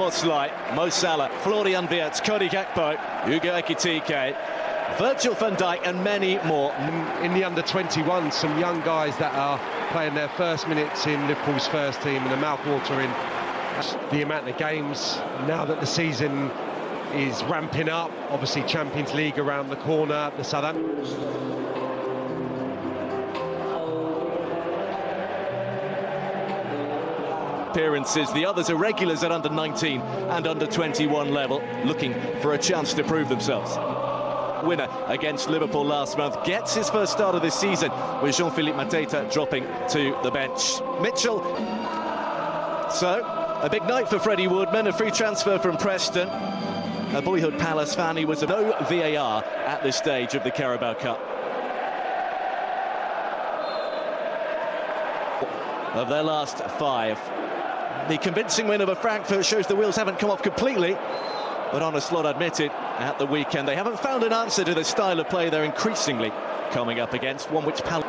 Szoboszlai, Mo Salah, Florian Wirtz, Cody Gakpo, Ugo Ekitike, Virgil van Dijk and many more. In the under-21, some young guys that are playing their first minutes in Liverpool's first team, and a mouth-watering the amount of games now that the season is ramping up. Obviously Champions League around the corner, the Southampton. Appearances, the others are regulars at under-19 and under-21 level, looking for a chance to prove themselves. Winner against Liverpool last month gets his first start of this season with Jean-Philippe Mateta dropping to the bench. Mitchell. So, a big night for Freddie Woodman, a free transfer from Preston. A boyhood Palace fan, he was no VAR at this stage of the Carabao Cup. Of their last 5. The convincing win over Frankfurt shows the wheels haven't come off completely, but Arne Slot admitted at the weekend they haven't found an answer to the style of play they're increasingly coming up against, one which Palace...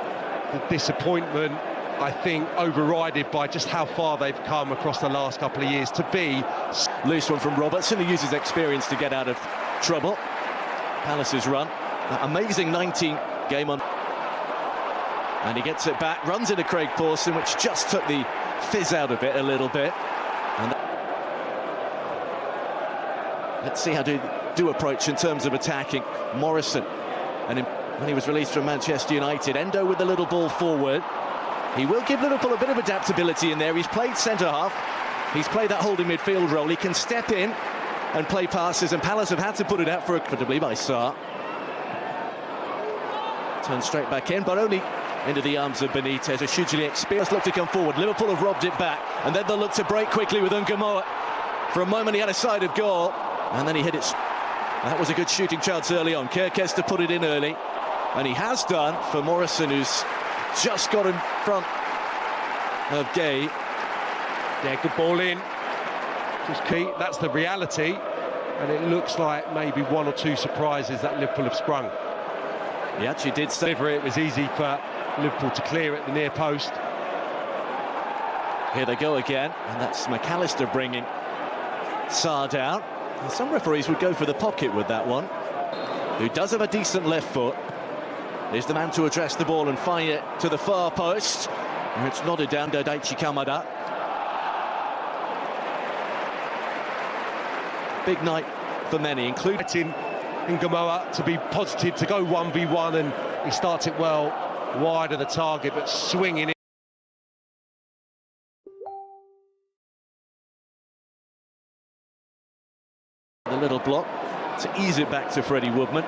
The disappointment, I think, overridden by just how far they've come across the last couple of years to be... Loose one from Robertson, who uses experience to get out of trouble. Palace's run, that amazing 19-game on... And he gets it back, runs into Craig Pawson, which just took the fizz out of it a little bit. And let's see how do approach in terms of attacking. Morrison, and when he was released from Manchester United, Endo with the little ball forward. He will give Liverpool a bit of adaptability in there. He's played centre-half. He's played that holding midfield role. He can step in and play passes, and Palace have had to put it out for comfortably by Sarr. Turns straight back in, but only into the arms of Benitez, a hugely experienced look to come forward. Liverpool have robbed it back, and then they'll look to break quickly with Ngumoa. For a moment he had a side of goal, and then he hit it. That was a good shooting chance early on. Kerkez to put it in early, and he has done for Morrison, who's just got in front of Gay. Yeah, good ball in. Just key. That's the reality, and it looks like maybe 1 or 2 surprises that Liverpool have sprung. He actually did deliver it. It was easy for Liverpool to clear at the near post. Here they go again, and that's McAllister bringing Sarr down. And some referees would go for the pocket with that one. Who does have a decent left foot. Is the man to address the ball and fire it to the far post. And it's nodded down to Daichi Kamada. Big night for many, including Ngumoa to be positive, to go 1v1, and he starts it well wide of the target, but swinging it. The little block to ease it back to Freddie Woodman.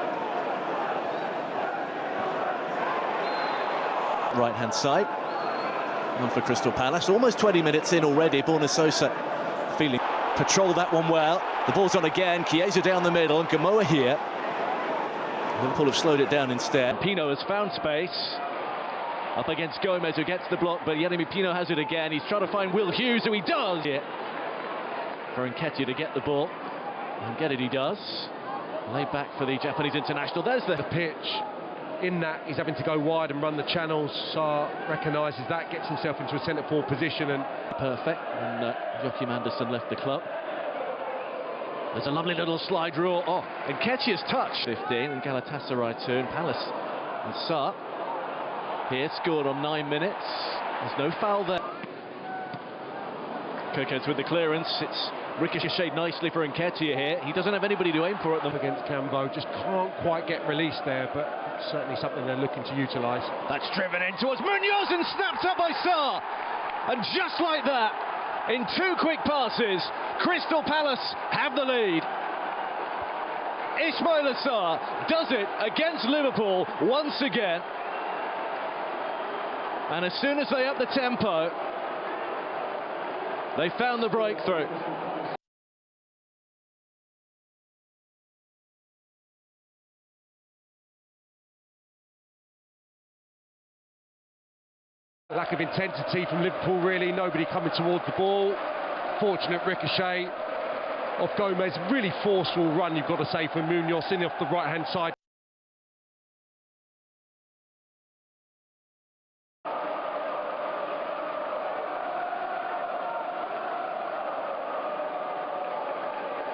Right-hand side. One for Crystal Palace. Almost 20 minutes in already. Borna Sosa feeling patrol that one well. The ball's on again. Chiesa down the middle. And Ngumoa here. Liverpool have slowed it down instead. Pino has found space. Up against Gomez, who gets the block, but Yeremy Pino has it again. He's trying to find Will Hughes, who he does. For Nketiah to get the ball. And get it, he does. Laid back for the Japanese international. There's the pitch. In that, he's having to go wide and run the channels. Sarr recognises that, gets himself into a centre-forward position, and perfect. And Joachim Andersen left the club. There's a lovely little slide rule. Oh, and Nketiah's touch. 15, and Galatasaray 2, and Palace. And Sarr here scored on 9 minutes. There's no foul there. Kerkez with the clearance. It's ricocheted nicely for Nketiah here. He doesn't have anybody to aim for at them. Against Cambo, just can't quite get released there, but certainly something they're looking to utilise. That's driven in towards Munoz and snapped up by Sarr. And just like that, in 2 quick passes, Crystal Palace have the lead. Ismaila Sarr does it against Liverpool once again. And as soon as they up the tempo, they found the breakthrough. Lack of intensity from Liverpool, really. Nobody coming towards the ball. Fortunate ricochet off Gomez. Really forceful run, you've got to say, from Munoz in off the right-hand side.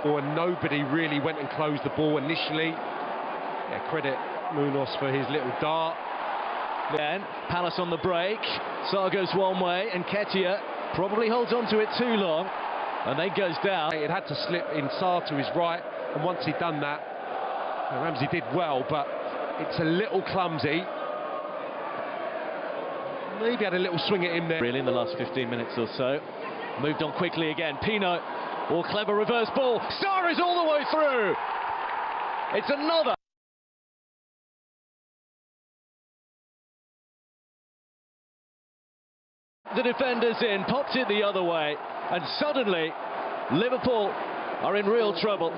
And nobody really went and closed the ball initially. Yeah, credit Munoz for his little dart. Then Palace on the break. Sarr goes one way, and Ketia probably holds on to it too long, and then goes down. It had to slip in Sarr to his right, and once he'd done that, Ramsey did well, but it's a little clumsy. Maybe had a little swing at him there. Really, in the last 15 minutes or so. Moved on quickly again. Pino, or clever reverse ball. Sarr is all the way through. It's another. The defenders in, pops it the other way, and suddenly Liverpool are in real trouble.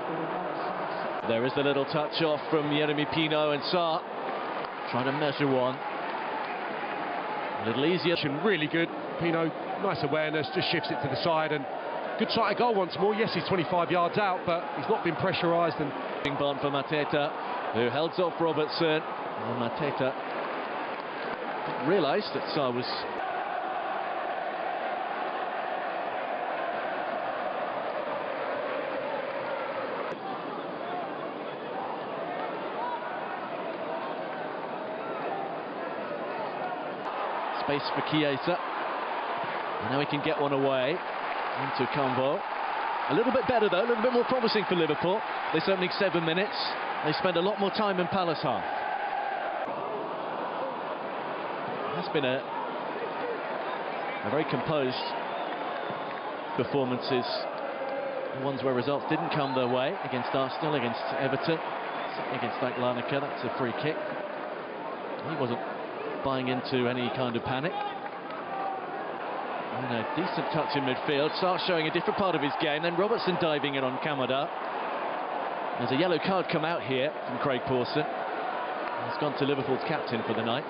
There is the little touch off from Yeremy Pino, and Sarr trying to measure one. A little easier. Really good. Pino, nice awareness, just shifts it to the side, and good sight of goal once more. Yes, he's 25 yards out, but he's not been pressurised. And Bond for Mateta, who holds off Robertson. And Mateta realised that Sarr was... Space for Chiesa. Now he can get one away into Combo. A little bit better though, a little bit more promising for Liverpool. This opening 7 minutes, they spend a lot more time in Palace half. That's been a very composed performances. The ones where results didn't come their way, against Arsenal, against Everton, against Larnaca. That's a free kick. He wasn't buying into any kind of panic. And a decent touch in midfield. Starts showing a different part of his game. Then Robertson diving in on Kamada. There's a yellow card come out here from Craig Pawson. He's gone to Liverpool's captain for the night.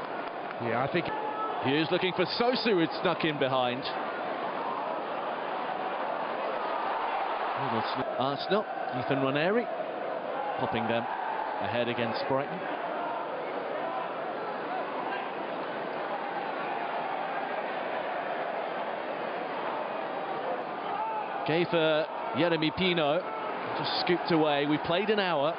yeah, I think Hughes looking for Sosa, who'd snuck in behind. Arsenal, Ethan Ranieri popping them ahead against Brighton. Okay, for Yeremy Pino, just scooped away. We've played an hour.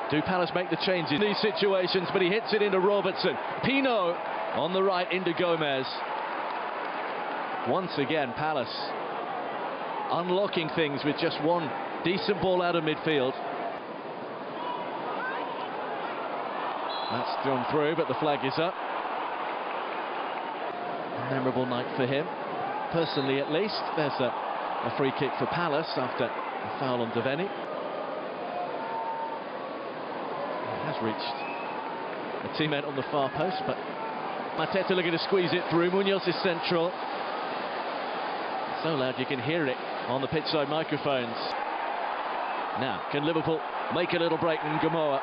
Do Palace make the changes in these situations? But he hits it into Robertson. Pino on the right into Gomez. Once again, Palace unlocking things with just one decent ball out of midfield. That's thrown through, but the flag is up. A memorable night for him, personally at least. There's a free kick for Palace after a foul on Devaney. He has reached a teammate on the far post, but Mateta looking to squeeze it through. Munoz is central. So loud you can hear it on the pitchside microphones. Now, can Liverpool make a little break in Gamoa?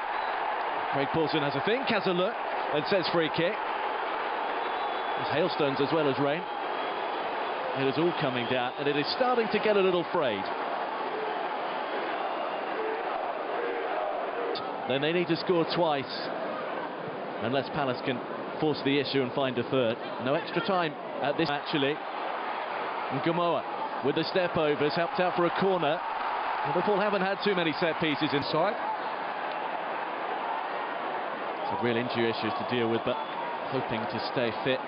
Craig Pawson has a think, has a look, and says free kick. There's hailstones as well as rain. It is all coming down, and it is starting to get a little frayed. Then they need to score twice, unless Palace can force the issue and find a third. No extra time at this, actually. And Gamoa with the step overs, helped out for a corner. Liverpool haven't had too many set pieces inside. Some real injury issues to deal with, but hoping to stay fit.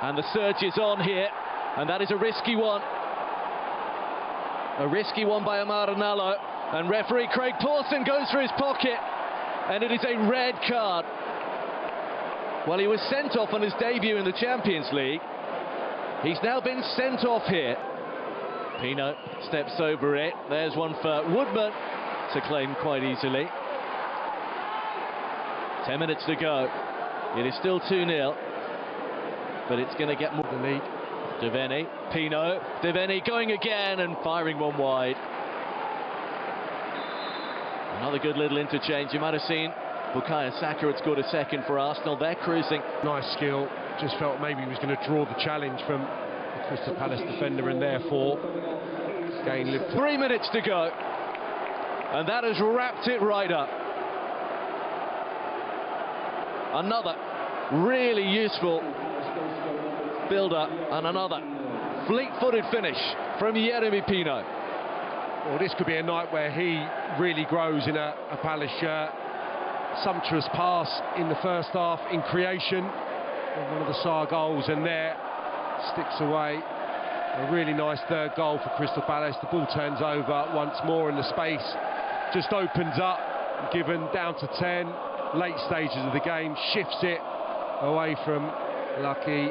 And the surge is on here. And that is a risky one. A risky one by Amar Ranallo. And referee Craig Pawson goes for his pocket. And it is a red card. Well, he was sent off on his debut in the Champions League. He's now been sent off here. Pino steps over it. There's one for Woodman to claim quite easily. 10 minutes to go. It is still 2-0. But it's going to get more than the lead. Devaney, Pino, Devaney going again and firing one wide. Another good little interchange. You might have seen Bukayo Saka had scored a second for Arsenal. They're cruising. nice skill. Just felt maybe he was going to draw the challenge from the Crystal Palace defender, and therefore gain Liverpool. 3 minutes to go. And that has wrapped it right up. Another really useful build-up and another fleet-footed finish from Yeremy Pino. Well, this could be a night where he really grows in a Palace shirt. Sumptuous pass in the first half in creation. One of the Sarr goals, and there sticks away. A really nice third goal for Crystal Palace. The ball turns over once more and the space just opens up. Given down to 10, late stages of the game, shifts it away from Lucky.